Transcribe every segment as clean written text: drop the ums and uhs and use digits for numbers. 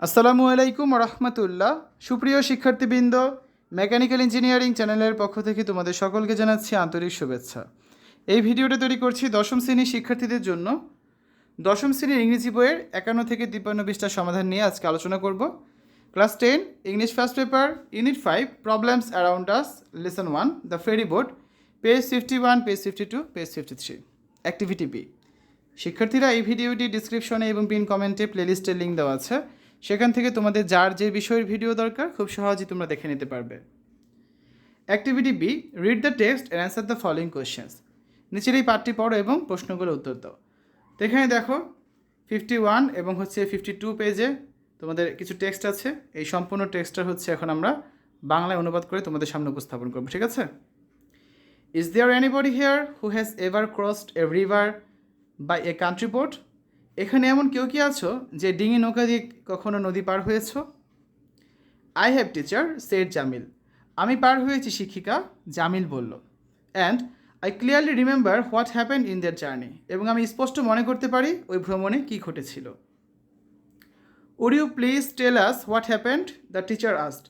আসসালামু আলাইকুম রহমতুল্লাহ। সুপ্রিয় শিক্ষার্থীবৃন্দ, মেকানিক্যাল ইঞ্জিনিয়ারিং চ্যানেলের পক্ষ থেকে তোমাদের সকলকে জানাচ্ছি আন্তরিক শুভেচ্ছা। এই ভিডিওটা তৈরি করছি দশম শ্রেণীর শিক্ষার্থীদের জন্য। দশম শ্রেণীর ইংরেজি বইয়ের 51 থেকে 53 পৃষ্ঠার সমাধান নিয়ে আজকে আলোচনা করব। Class 10 English first paper unit 5 problems around us lesson 1 the ferry boat, page 51, page 52, page 53। Activity B. শিক্ষার্থীরা, এই ভিডিওটি ডিসক্রিপশনে এবং পিন কমেন্টে প্লেলিস্টের লিঙ্ক দেওয়া আছে, সেখান থেকে তোমাদের যার যে বিষয়ের ভিডিও দরকার খুব সহজেই তোমরা দেখে নিতে পারবে। Activity B, read the text and answer the following questions. নিচের এই পাঠটি পড়ো এবং প্রশ্নগুলো উত্তর দাও। তো এখানে দেখো 51 এবং 52 পেজে তোমাদের কিছু টেক্সট আছে। এই সম্পূর্ণ টেক্সটটা এখন আমরা বাংলায় অনুবাদ করে তোমাদের সামনে উপস্থাপন করবো, ঠিক আছে? Is there anybody here who has ever crossed a river by a country boat? এখানে এমন কেউ কি আছো যে ডিঙি নৌকা দিয়ে কখনো নদী পার হয়েছ? I have teacher, said Jamil. আমি পার হয়েছি শিক্ষিকা, জামিল বলল। And I clearly remember what happened in that journey. এবং আমি স্পষ্ট মনে করতে পারি ওই ভ্রমণে কী ঘটেছিল। Would you please tell us what happened, the teacher asked.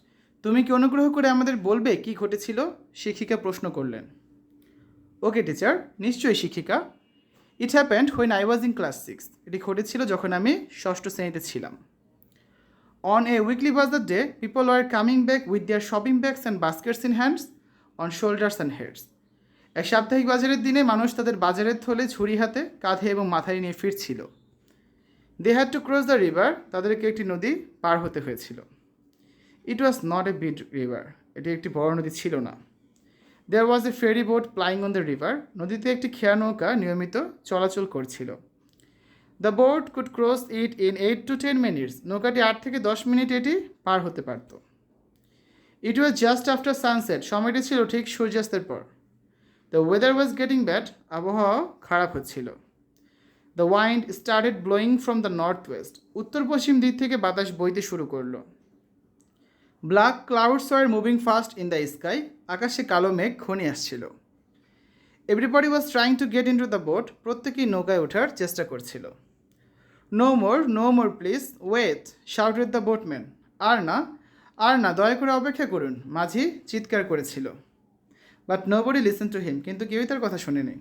তুমি কি অনুগ্রহ করে আমাদের বলবে কী ঘটেছিল? শিক্ষিকা প্রশ্ন করলেন। ওকে টিচার, নিশ্চয়ই শিক্ষিকা। It happened when I was in class 6। এটি ঘটেছিল যখন আমি ষষ্ঠ শ্রেণীতে ছিলাম। On a weekly bazaar day people are coming back with their shopping bags and baskets in hands, on shoulders and heads. এক সাপ্তাহিক বাজারের দিনে মানুষ তাদের বাজারের থলে ঝুড়ি হাতে, কাঁধে এবং মাথায় নিয়ে ফিরছিল। They had to cross the river. তাদেরকে একটি নদী পার হতে হয়েছিল। It was not a big river. এটি একটি বড় নদী ছিল না। There was a ferry boat plying on the river. নদীতে একটি খেয়া নৌকা নিয়মিত চলাচল করছিল। The boat could cross it in 8 to 10 minutes. নৌকাটি 8 থেকে 10 মিনিট এটি পার হতে পারত। It was just after sunset. সময়টি ছিল ঠিক সূর্যাস্তের পর। The weather was getting bad. আবহাওয়া খারাপ হচ্ছিল। The wind started blowing from the north west. উত্তর পশ্চিম দিক থেকে বাতাস বইতে শুরু করলো। Black clouds are moving fast in the sky. আকাশে কালো মেঘ ঘনিয়ে আসছিল। Everybody was trying to get in to the boat. প্রত্যেকেই নৌকায় ওঠার চেষ্টা করছিল। No more please wait, shouted the boatman. আর না, আর না, দয়া করে অপেক্ষা করুন, মাঝি চিৎকার করেছিল। But nobody listen to him. কিন্তু কেউই তার কথা শোনেনি।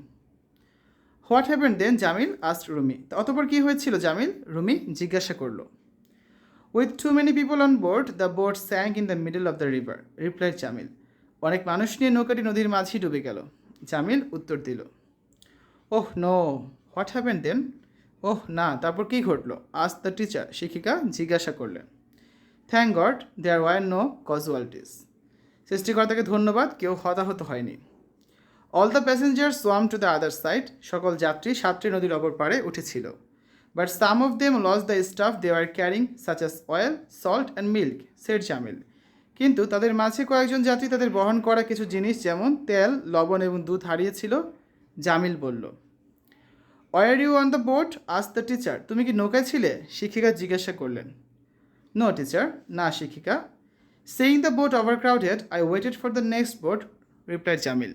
What happened then, Jamil asked Rumi. অতঃপর কী হয়েছিল জামিল? রুমি জিজ্ঞাসা করল। With too many people on board the boat sank in the middle of the river, replied Jamil. অনেক মানুষ নিয়ে নৌকাটি নদীর মাঝেই ডুবে গেল। জামিল উত্তর দিল। ওহ নো, হোয়াট হ্যাপেন্ড দেন? ওহ না, তারপর কী ঘটল? আজ দ্য টিচার। শিক্ষিকা জিজ্ঞাসা করলেন। Thank God there were no casualties. সৃষ্টিকর্তাকে ধন্যবাদ, কেউ হতাহত হয়নি। All the passengers swam to the other side. সকল যাত্রী সাতটি নদীর অপর পাড়ে উঠেছিল। But some of them lost the stuff they are carrying such as oil, salt and milk, said Jamil. কিন্তু তাদের মাঝে কয়েকজন যাত্রী তাদের বহন করা কিছু জিনিস যেমন তেল, লবণ এবং দুধ হারিয়েছিল, জামিল বলল। Were you on the boat? Asked the teacher. তুমি কি নৌকায় ছিলে? শিক্ষিকা জিজ্ঞাসা করলেন। নো টিচার, না শিক্ষিকা। Saying the boat over crowded I waited for the next boat, replied Jamil.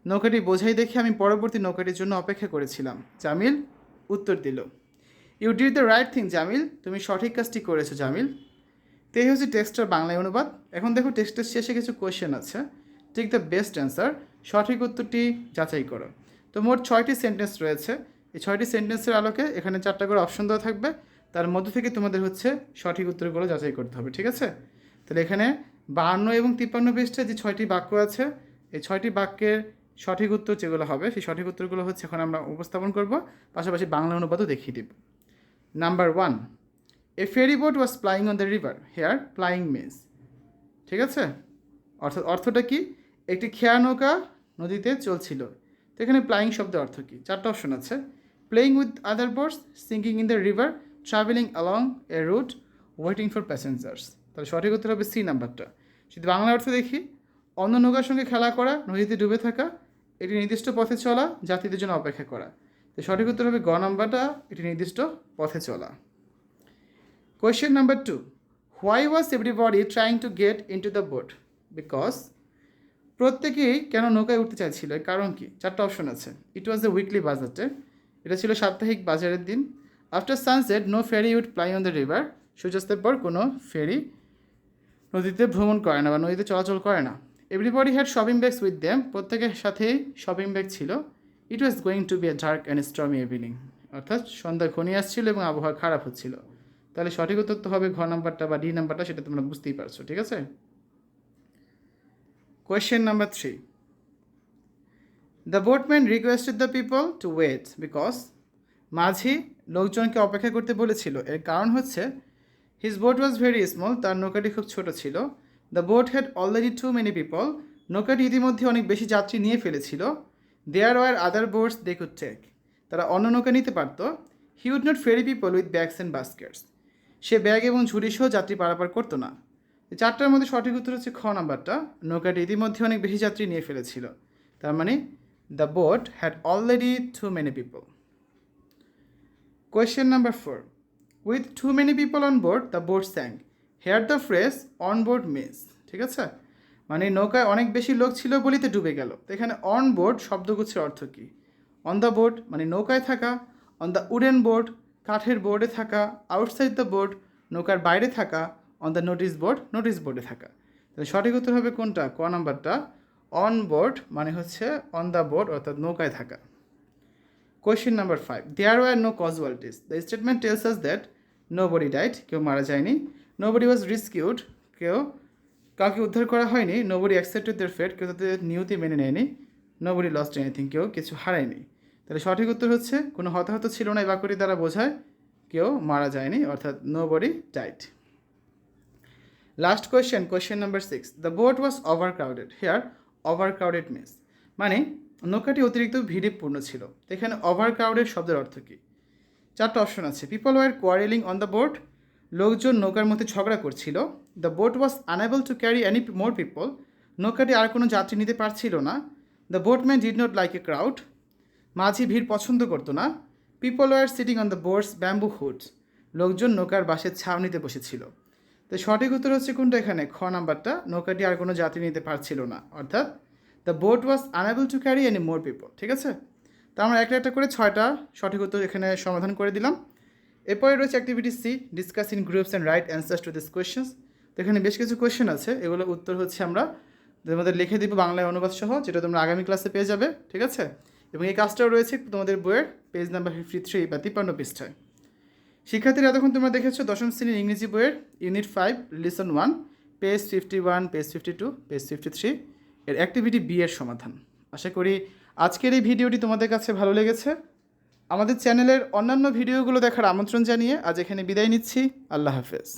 নৌকাটি বোঝাই দেখে আমি পরবর্তী নৌকাটির জন্য অপেক্ষা করেছিলাম, জামিল উত্তর দিল। You did the right thing Jamil. তুমি সঠিক কাজটি করেছো জামিল। তো এই হচ্ছে টেক্সটের বাংলায় অনুবাদ। এখন দেখো টেক্সটের শেষে কিছু কোয়েশ্চেন আছে। Take the best answer. সঠিক উত্তরটি যাচাই করো। তো মোট 6টি সেন্টেন্স রয়েছে। এই 6টি সেন্টেন্সের আলোকে এখানে 4টা করে অপশন দেওয়া থাকবে। তার মধ্য থেকে তোমাদের সঠিক উত্তরগুলো যাচাই করতে হবে, ঠিক আছে? তাহলে এখানে 52 এবং 53 পৃষ্ঠায় যে 6টি বাক্য আছে, এই 6টি বাক্যের সঠিক উত্তর যেগুলো হবে সেই সঠিক উত্তরগুলো এখন আমরা উপস্থাপন করব, পাশাপাশি বাংলা অনুবাদও দেখিয়ে দেব। Number 1, a ferry boat was plying on the river. Here plying means, ঠিক আছে, অর্থটা কি? একটি খেয়া নৌকা নদীতে চলছিল। তো এখানে প্লাইং শব্দের অর্থ কী? 4টা অপশন আছে। Playing with other boats, sinking in the river, travelling along a route, waiting for passengers. তাহলে সঠিক উত্তর হবে সি নাম্বারটা। যদি বাংলা অর্থ দেখি, অন্য নৌকার সঙ্গে খেলা করা, নদীতে ডুবে থাকা, এটি নির্দিষ্ট পথে চলা, যাত্রীদের জন্য অপেক্ষা করা। তো সঠিক উত্তর হবে গ নাম্বারটা, এটি নির্দিষ্ট পথে চলা। Question number 2, why was everybody trying to gate into the boat? Because. প্রত্যেকেই কেন নৌকায় উঠতে চাইছিল, এর কারণ কি? 4টা অপশন আছে। ইট ওয়াজ এ উইকলি বাজার ডে, এটা ছিল সাপ্তাহিক বাজারের দিন। After sunset no ferry would ply on the river, সূর্যাস্তের পর কোনো ফেরি নদীতে ভ্রমণ করে না বা নদীতে চলাচল করে না। Everybody had shopping bags with them, প্রত্যেকের সাথেই শপিং ব্যাগ ছিল। It was going to be a dark and stormy evening, অর্থাৎ সন্ধ্যা ঘনিয়ে আসছিল এবং আবহাওয়া খারাপ হচ্ছিল। তাহলে সঠিক উত্তর তো হবে ঘ নাম্বারটা বা ডি নাম্বারটা, সেটা তোমরা বুঝতেই পারছো, ঠিক আছে। Question number 3, the boatman requested the people to wait because, মাঝি লোকজনকে অপেক্ষা করতে বলেছিল, এর কারণ হচ্ছে his boat was very small, তার নৌকাটি খুব ছোট ছিল। The boat had already too many people, নৌকাটি ইতিমধ্যে অনেক বেশি যাত্রী নিয়ে ফেলেছিল। There were other boats they could take, তারা অন্য নৌকা নিতে পারত। He would not ferry people with bags and baskets, সে ব্যাগ এবং ঝুড়ি সহ যাত্রী পারাপার করতো না। এই চারটার মধ্যে সঠিক উত্তর হচ্ছে খ নাম্বারটা, নৌকাটি ইতিমধ্যে অনেক বেশি যাত্রী নিয়ে ফেলেছিল। তার মানে the boat had already too many people. Question number 4, with too many people on board the boat sank, here the phrase on board means, ঠিক আছে, মানে নৌকায় অনেক বেশি লোক ছিল বলিতে ডুবে গেল। তো এখানে অন বোর্ড শব্দগুচ্ছের অর্থ কী? অন দ্য বোর্ড মানে নৌকায় থাকা, অন দ্য উডেন বোর্ড কাঠের বোর্ডে থাকা, আউটসাইড দ্য বোর্ড নৌকার বাইরে থাকা, অন দ্য নোটিশ বোর্ডে থাকা। তাহলে সঠিক উত্তর হবে কোনটা? ক নাম্বারটা, অন বোর্ড মানে হচ্ছে অন দ্য বোর্ড অর্থাৎ নৌকায় থাকা। Question number 5, there were no casualties, the statement tells us that nobody died, কেউ মারা যায়নি। নোবডি ওয়াজ রিস্কিউড, কাউকে উদ্ধার করা হয়নি। নোবডি অ্যাকসেপ্টেড দেয়ার ফেট, কেউ তাদের নিয়তি মেনে নেয়নি। নোবডি লস্ট এনিথিং, কেউ কিছু হারায়নি। তাহলে সঠিক উত্তর হচ্ছে কোনো হতাহত ছিল না, এই বাক্যটি দ্বারা বোঝায় কেউ মারা যায়নি, অর্থাৎ nobody died. Last question number 6, the boat was overcrowded, here overcrowded means, মানে নৌকাটি অতিরিক্ত ভিড়ে পূর্ণ ছিল। তো এখানে ওভার ক্রাউডেড শব্দের অর্থ কী? চারটা অপশন আছে। People were quarrelling on the boat, লোকজন নৌকার মধ্যে ঝগড়া করছিল। The boat was unable to carry any more people, নৌকাটি আর কোনো যাত্রী নিতে পারছিল না। The boatman did not like a crowd, মাঝি ভিড় পছন্দ করতো না। People were sitting on the boat's bamboo hoods, লোকজন নৌকার বাসের ছাউনিতে বসেছিল। তো সঠিক উত্তর হচ্ছে কোনটা এখানে? খ নাম্বারটা, নৌকাটি আর কোনো যাত্রী নিতে পারছিল না, অর্থাৎ the boat was unable to carry any more people, ঠিক আছে। তো আমরা একটা করে 6টা সঠিক উত্তর এখানে সমাধান করে দিলাম। এরপরে রয়েছে activity C, discuss in groups and write answers to this questions. তো এখানে বেশ কিছু কোয়েশ্চেন আছে, এগুলো উত্তর হচ্ছে আমরা তোমাদের লিখে দিব বাংলায় অনুবাদ সহ, যেটা তোমরা আগামী ক্লাসে পেয়ে যাবে, ঠিক আছে। এবং এই কাজটাও রয়েছে তোমাদের বইয়ের পেজ নাম্বার 53 বা 53 পৃষ্ঠায়। শিক্ষার্থীরা এতক্ষণ তোমরা দেখেছো দশম শ্রেণীর ইংরেজি বইয়ের unit 5 lesson 1 page 51, page 52, page 53 এর অ্যাক্টিভিটি বি এর সমাধান। আশা করি আজকের এই ভিডিওটি তোমাদের কাছে ভালো লেগেছে। আমাদের চ্যানেলের অন্যান্য ভিডিওগুলো দেখার আমন্ত্রণ জানিয়ে আজ এখানে বিদায় নিচ্ছি। আল্লাহ হাফেজ।